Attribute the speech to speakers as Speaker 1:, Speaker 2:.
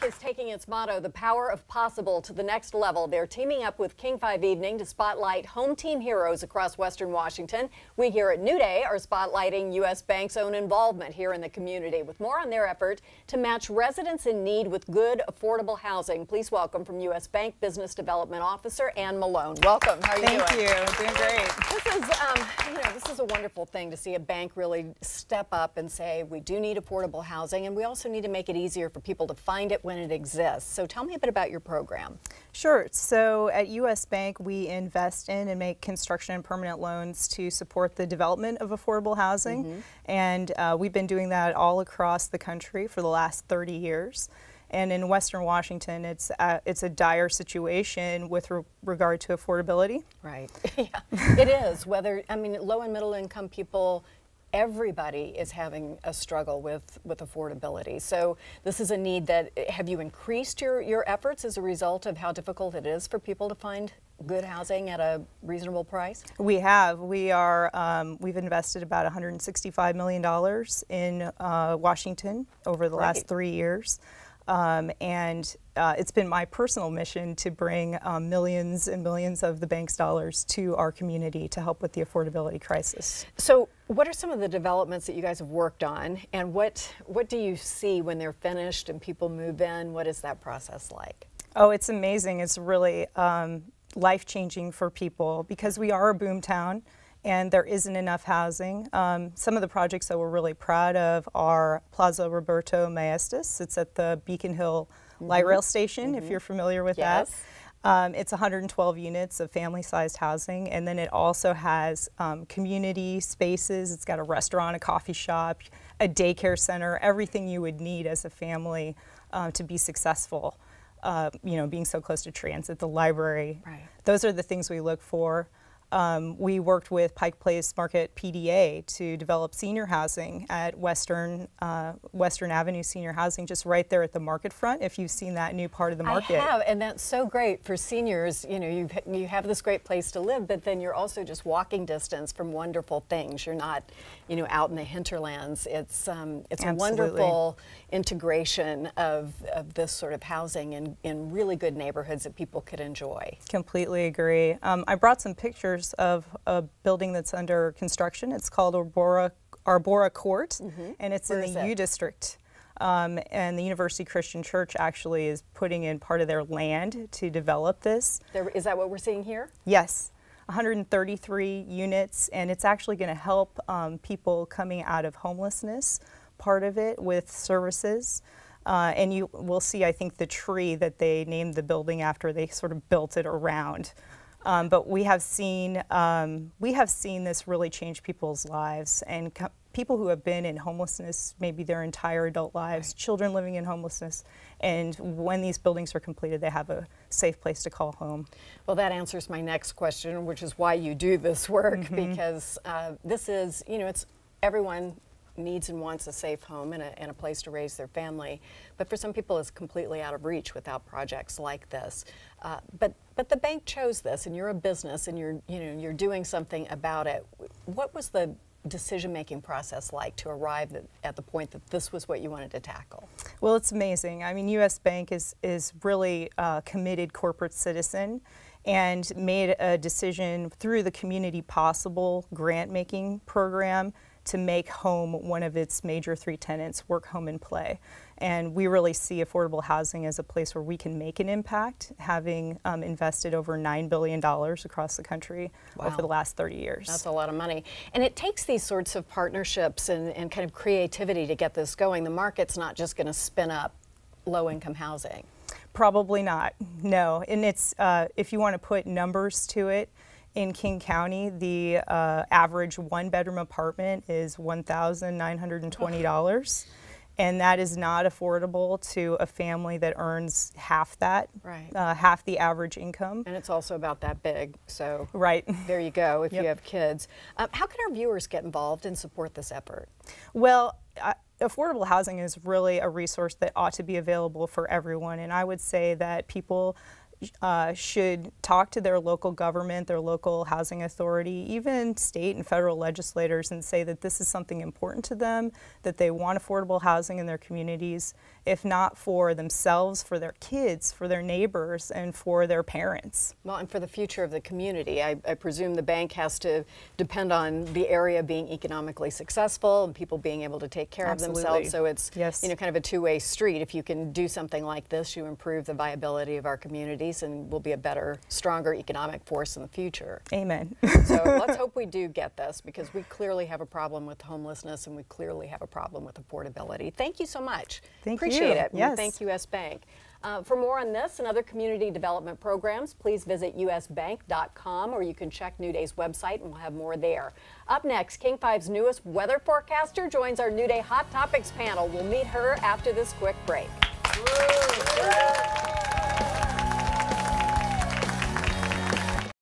Speaker 1: is taking its motto, the power of possible, to the next level. They're teaming up with King 5 Evening to spotlight home team heroes across Western Washington. We here at New Day are spotlighting U.S. Bank's own involvement here in the community. With more on their effort to match residents in need with good, affordable housing, please welcome from U.S. Bank Business Development Officer Ann Malone. Welcome. How are you doing?
Speaker 2: Thank you. Doing great.
Speaker 1: This is a wonderful thing to see a bank really step up and say we do need affordable housing, and we also need to make it easier for people to find it when it exists. So tell me a bit about your program.
Speaker 2: Sure. So at U.S. Bank, we invest in and make construction and permanent loans to support the development of affordable housing. And we've been doing that all across the country for the last 30 years. And in Western Washington, it's a dire situation with regard to affordability.
Speaker 1: Right. Yeah, it is. Low and middle income people, everybody is having a struggle with affordability. So this is a need that, have you increased your efforts as a result of how difficult it is for people to find good housing at a reasonable price?
Speaker 2: We have. We've invested about $165 million in Washington over the last 3 years. It's been my personal mission to bring millions and millions of the bank's dollars to our community to help with the affordability crisis.
Speaker 1: So what are some of the developments that you guys have worked on, and what do you see when they're finished and people move in? What is that process like?
Speaker 2: Oh, it's amazing. It's really life-changing for people because we are a boom town and there isn't enough housing. Some of the projects that we're really proud of are Plaza Roberto Maestas. It's at the Beacon Hill Light Rail Station, if you're familiar with that. It's 112 units of family-sized housing, and then it also has community spaces. It's got a restaurant, a coffee shop, a daycare center, everything you would need as a family to be successful. Being so close to transit, the library. Right. Those are the things we look for. We worked with Pike Place Market PDA to develop senior housing at Western Avenue Senior Housing, just right there at the market front, if you've seen that new part of the market.
Speaker 1: I have, and that's so great for seniors. You have this great place to live, but then you're also just walking distance from wonderful things. You're not, out in the hinterlands. It's a wonderful integration of this sort of housing in really good neighborhoods that people could enjoy.
Speaker 2: Completely agree. I brought some pictures of a building that's under construction. It's called Arbora Court, and it's in the U District. And the University Christian Church actually is putting in part of their land to develop this.
Speaker 1: Is that what we're seeing here?
Speaker 2: Yes. 133 units, and it's actually going to help people coming out of homelessness, part of it, with services. And you will see, I think, the tree that they named the building after. They sort of built it around. But we have seen this really change people's lives, and people who have been in homelessness maybe their entire adult lives, children living in homelessness, and when these buildings are completed, they have a safe place to call home.
Speaker 1: Well, that answers my next question, which is why you do this work, because this is, it's everyone needs and wants a safe home and a place to raise their family, but for some people it's completely out of reach without projects like this. But the bank chose this, and you're a business, and you're doing something about it. What was the decision-making process like to arrive at the point that this was what you wanted to tackle? Well,
Speaker 2: it's amazing. I mean, U.S. Bank is really a committed corporate citizen, and made a decision through the Community Possible grant-making program to make home one of its major 3 tenets, work, home, and play. And we really see affordable housing as a place where we can make an impact, having invested over $9 billion across the country over the last 30 years.
Speaker 1: That's a lot of money. And it takes these sorts of partnerships and kind of creativity to get this going. The market's not just going to spin up low-income housing.
Speaker 2: Probably not, no. And it's, if you want to put numbers to it, in King County, the average one-bedroom apartment is $1,920, and that is not affordable to a family that earns half that, half the average income.
Speaker 1: And it's also about that big, so there you go if you have kids. How can our viewers get involved and support this effort?
Speaker 2: Well, affordable housing is really a resource that ought to be available for everyone, and I would say that people should talk to their local government, their local housing authority, even state and federal legislators, and say that this is something important to them, that they want affordable housing in their communities, if not for themselves, for their kids, for their neighbors, and for their parents.
Speaker 1: Well, and for the future of the community. I presume the bank has to depend on the area being economically successful and people being able to take care
Speaker 2: Absolutely.
Speaker 1: of themselves. So it's
Speaker 2: Yes.
Speaker 1: kind of a two-way street. If you can do something like this, you improve the viability of our communities and we'll be a better, stronger economic force in the future.
Speaker 2: Amen.
Speaker 1: So let's hope we do get this, because we clearly have a problem with homelessness and we clearly have a problem with affordability. Thank you so much.
Speaker 2: Thank you.
Speaker 1: Appreciate it.
Speaker 2: Yes.
Speaker 1: And thank US Bank. For more on this and other community development programs, please visit usbank.com, or you can check New Day's website and we'll have more there. Up next, King 5's newest weather forecaster joins our New Day Hot Topics panel. We'll meet her after this quick break.